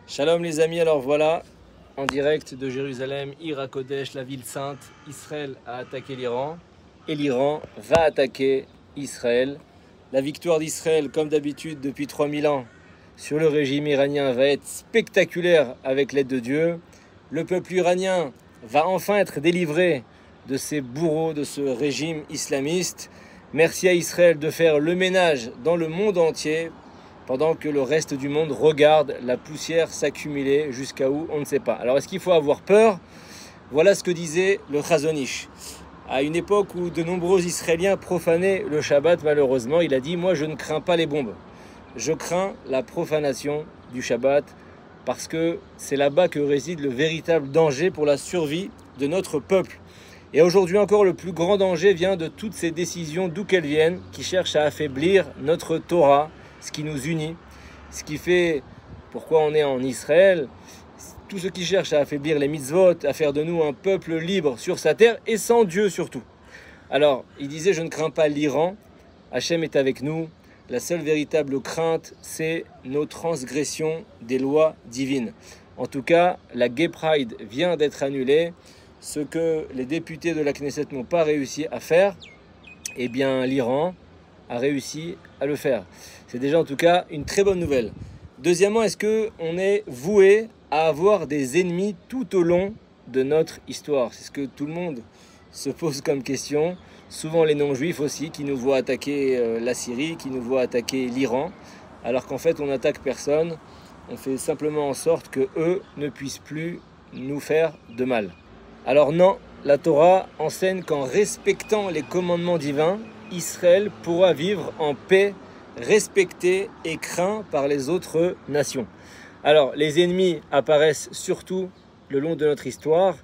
Shalom les amis, alors voilà, en direct de Jérusalem, Ir HaKodesh, la ville sainte, Israël a attaqué l'Iran et l'Iran va attaquer Israël. La victoire d'Israël, comme d'habitude depuis 3000 ans, sur le régime iranien va être spectaculaire avec l'aide de Dieu. Le peuple iranien va enfin être délivré de ces bourreaux, de ce régime islamiste. Merci à Israël de faire le ménage dans le monde entier, pendant que le reste du monde regarde la poussière s'accumuler jusqu'à où, on ne sait pas. Alors est-ce qu'il faut avoir peur? Voilà ce que disait le Chazon Ish. À une époque où de nombreux Israéliens profanaient le Shabbat, malheureusement, il a dit « Moi, je ne crains pas les bombes. Je crains la profanation du Shabbat, parce que c'est là-bas que réside le véritable danger pour la survie de notre peuple. » Et aujourd'hui encore, le plus grand danger vient de toutes ces décisions, d'où qu'elles viennent, qui cherchent à affaiblir notre Torah, ce qui nous unit, ce qui fait pourquoi on est en Israël, tout ce qui cherche à affaiblir les mitzvot, à faire de nous un peuple libre sur sa terre et sans Dieu surtout. Alors, il disait, je ne crains pas l'Iran, Hachem est avec nous, la seule véritable crainte, c'est nos transgressions des lois divines. En tout cas, la Gay Pride vient d'être annulée, ce que les députés de la Knesset n'ont pas réussi à faire, eh bien l'Iran a réussi à le faire. C'est déjà en tout cas une très bonne nouvelle. Deuxièmement, est-ce qu'on est voué à avoir des ennemis tout au long de notre histoire? C'est ce que tout le monde se pose comme question. Souvent les non-juifs aussi qui nous voient attaquer la Syrie, qui nous voient attaquer l'Iran, alors qu'en fait on n'attaque personne. On fait simplement en sorte que eux ne puissent plus nous faire de mal. Alors non, la Torah enseigne qu'en respectant les commandements divins, Israël pourra vivre en paix, respecté et craint par les autres nations. Alors, les ennemis apparaissent surtout le long de notre histoire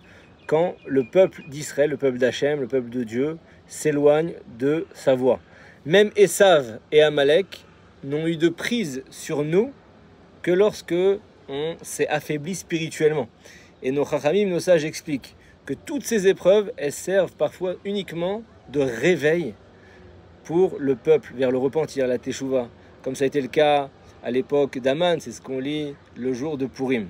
quand le peuple d'Israël, le peuple d'Hachem, le peuple de Dieu, s'éloigne de sa voie. Même Esav et Amalek n'ont eu de prise sur nous que lorsque on s'est affaibli spirituellement. Et nos chachamim, nos sages expliquent que toutes ces épreuves, elles servent parfois uniquement de réveil pour le peuple vers le repentir, la teshuva, comme ça a été le cas à l'époque d'Aman, c'est ce qu'on lit le jour de Purim.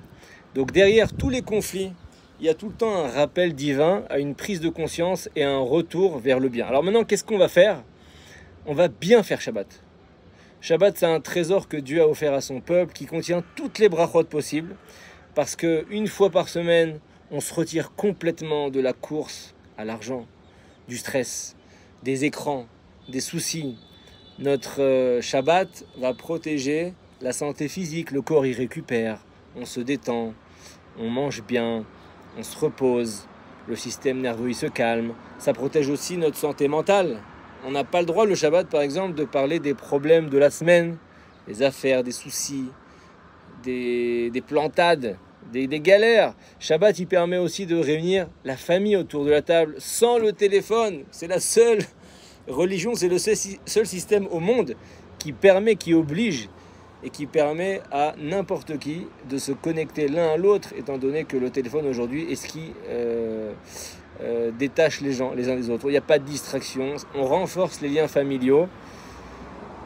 Donc derrière tous les conflits, il y a tout le temps un rappel divin, à une prise de conscience et un retour vers le bien. Alors maintenant, qu'est-ce qu'on va faire? On va bien faire Shabbat. Shabbat, c'est un trésor que Dieu a offert à son peuple, qui contient toutes les brachot possibles, parce qu'une fois par semaine, on se retire complètement de la course à l'argent, du stress, des écrans, des soucis. Notre Shabbat va protéger la santé physique, le corps y récupère, on se détend, on mange bien, on se repose, le système nerveux il se calme. Ça protège aussi notre santé mentale. On n'a pas le droit le Shabbat par exemple de parler des problèmes de la semaine, des affaires, des soucis, des plantades, des galères. Shabbat il permet aussi de réunir la famille autour de la table sans le téléphone. C'est la seule religion, c'est le seul système au monde qui permet, qui oblige et qui permet à n'importe qui de se connecter l'un à l'autre, étant donné que le téléphone aujourd'hui est ce qui détache les gens les uns des autres. Il n'y a pas de distraction, on renforce les liens familiaux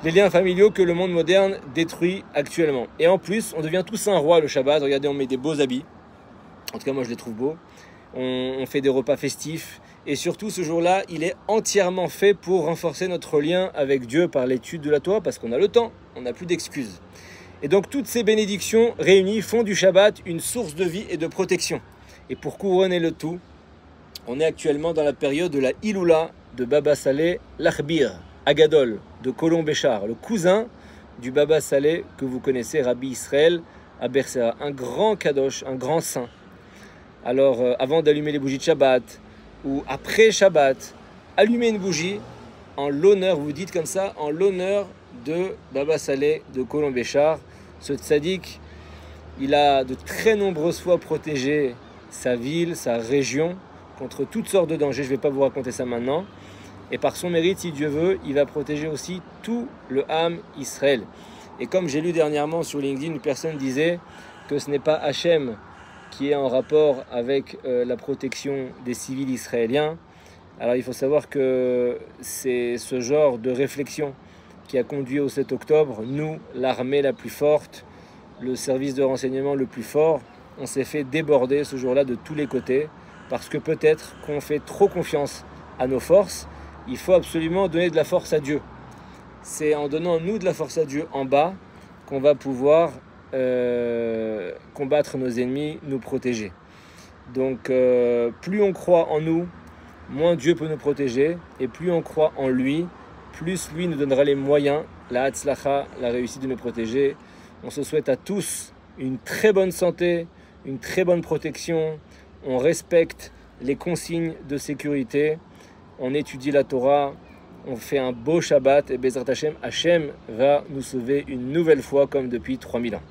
que le monde moderne détruit actuellement. Et en plus, on devient tous un roi le Shabbat. Regardez, on met des beaux habits, en tout cas moi je les trouve beaux, on fait des repas festifs. Et surtout, ce jour-là, il est entièrement fait pour renforcer notre lien avec Dieu par l'étude de la Torah, parce qu'on a le temps, on n'a plus d'excuses. Et donc, toutes ces bénédictions réunies font du Shabbat une source de vie et de protection. Et pour couronner le tout, on est actuellement dans la période de la Iloula de Baba Saleh l'Achbir, Agadol, de Colomb Béchar, le cousin du Baba Saleh que vous connaissez, Rabbi Israël à Bersera, un grand kadosh, un grand saint. Alors, avant d'allumer les bougies de Shabbat, ou après Shabbat, allumez une bougie en l'honneur, vous dites comme ça, en l'honneur de Baba Saleh de Colomb Béchar. Ce tzaddik, il a de très nombreuses fois protégé sa ville, sa région, contre toutes sortes de dangers. Je ne vais pas vous raconter ça maintenant. Et par son mérite, si Dieu veut, il va protéger aussi tout le Ham Israël. Et comme j'ai lu dernièrement sur LinkedIn, une personne disait que ce n'est pas Hachem qui est en rapport avec la protection des civils israéliens. Alors il faut savoir que c'est ce genre de réflexion qui a conduit au 7 octobre, nous, l'armée la plus forte, le service de renseignement le plus fort, on s'est fait déborder ce jour-là de tous les côtés, parce que peut-être qu'on fait trop confiance à nos forces. Il faut absolument donner de la force à Dieu. C'est en donnant nous de la force à Dieu en bas qu'on va pouvoir combattre nos ennemis, nous protéger. Donc plus on croit en nous, moins Dieu peut nous protéger, et plus on croit en lui, plus lui nous donnera les moyens, la hatzlacha, la réussite de nous protéger. On se souhaite à tous une très bonne santé, une très bonne protection. On respecte les consignes de sécurité, on étudie la Torah, on fait un beau Shabbat, et Bezrat Hashem, Hashem va nous sauver une nouvelle fois comme depuis 3000 ans.